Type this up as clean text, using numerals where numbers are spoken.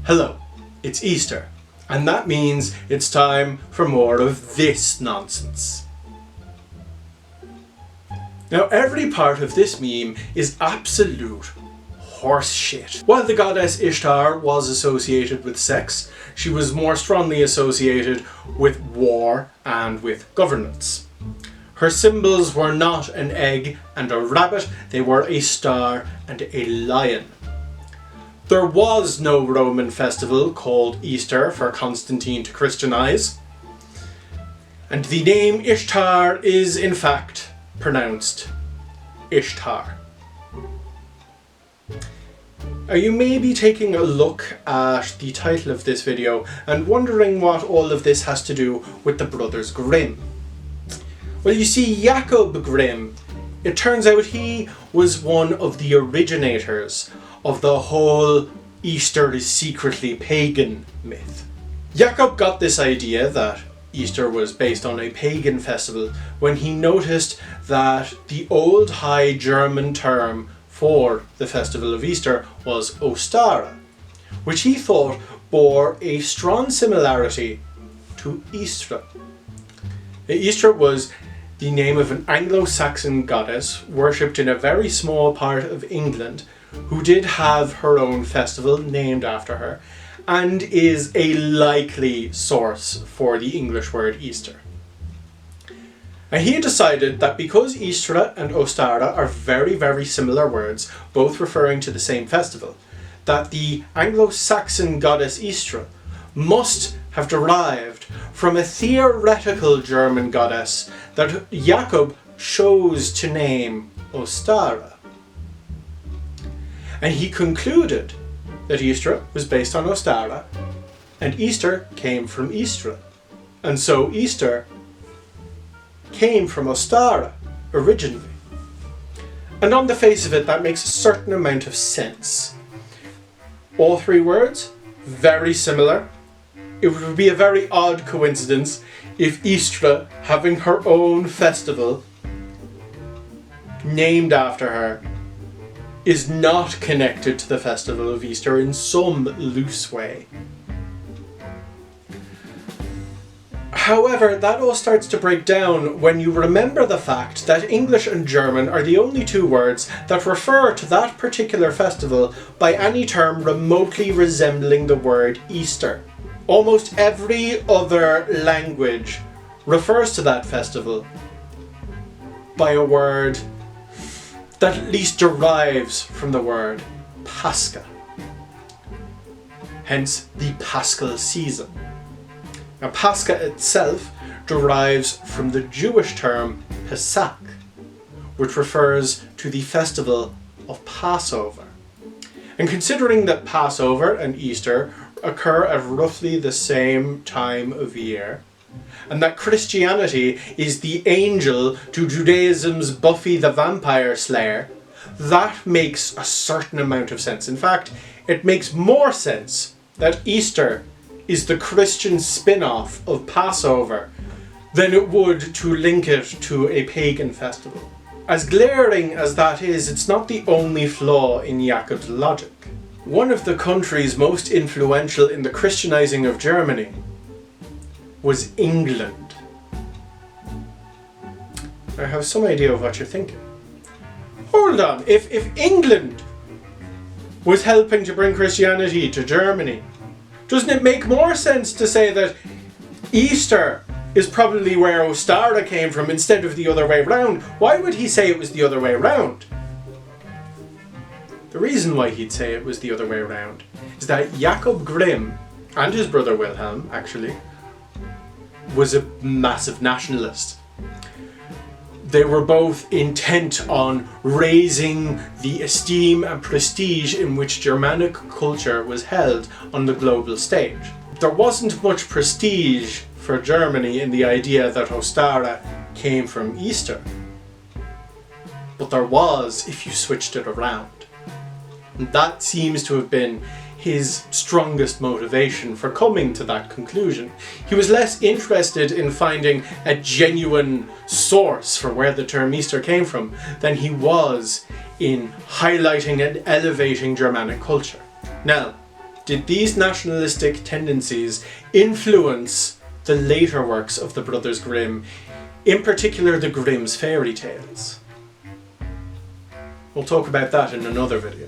Hello, it's Easter, and that means it's time for more of this nonsense. Now, every part of this meme is absolute horse shit. While the goddess Ishtar was associated with sex, she was more strongly associated with war and with governance. Her symbols were not an egg and a rabbit, they were a star and a lion. There was no Roman festival called Easter for Constantine to Christianize, and the name Ishtar is in fact pronounced Ishtar. Now, you may be taking a look at the title of this video and wondering what all of this has to do with the brothers Grimm. Well, you see, Jakob Grimm, it turns out he was one of the originators of the whole Easter is secretly pagan myth. Jakob got this idea that Easter was based on a pagan festival when he noticed that the old High German term for the festival of Easter was Ostara, which he thought bore a strong similarity to Istra. Istra was the name of an Anglo-Saxon goddess worshipped in a very small part of England who did have her own festival named after her and is a likely source for the English word Easter. And he decided that because Istra and Ostara are very, very similar words, both referring to the same festival, that the Anglo-Saxon goddess Istra must have derived from a theoretical German goddess that Jakob chose to name Ostara. And he concluded that Istra was based on Ostara, and Easter came from Istra. And so Easter came from Ostara originally. And on the face of it, that makes a certain amount of sense. All three words, very similar. It would be a very odd coincidence if Istra, having her own festival named after her, is not connected to the festival of Easter in some loose way. However, that all starts to break down when you remember the fact that English and German are the only two words that refer to that particular festival by any term remotely resembling the word Easter. Almost every other language refers to that festival by a word that at least derives from the word Pascha. Hence the Paschal season. Now, Pascha itself derives from the Jewish term Pesach, which refers to the festival of Passover. And considering that Passover and Easter occur at roughly the same time of year, and that Christianity is the angel to Judaism's Buffy the Vampire Slayer, that makes a certain amount of sense. In fact, it makes more sense that Easter is the Christian spin-off of Passover than it would to link it to a pagan festival. As glaring as that is, it's not the only flaw in Jakob's logic. One of the countries most influential in the Christianizing of Germany was England. I have some idea of what you're thinking. Hold on, if England was helping to bring Christianity to Germany, doesn't it make more sense to say that Easter is probably where Ostara came from instead of the other way round? Why would he say it was the other way round? The reason why he'd say it was the other way around is that Jakob Grimm, and his brother Wilhelm actually, was a massive nationalist. They were both intent on raising the esteem and prestige in which Germanic culture was held on the global stage. There wasn't much prestige for Germany in the idea that Ostara came from Easter, but there was if you switched it around. And that seems to have been his strongest motivation for coming to that conclusion. He was less interested in finding a genuine source for where the term Easter came from than he was in highlighting and elevating Germanic culture. Now, did these nationalistic tendencies influence the later works of the Brothers Grimm, in particular the Grimm's fairy tales? We'll talk about that in another video.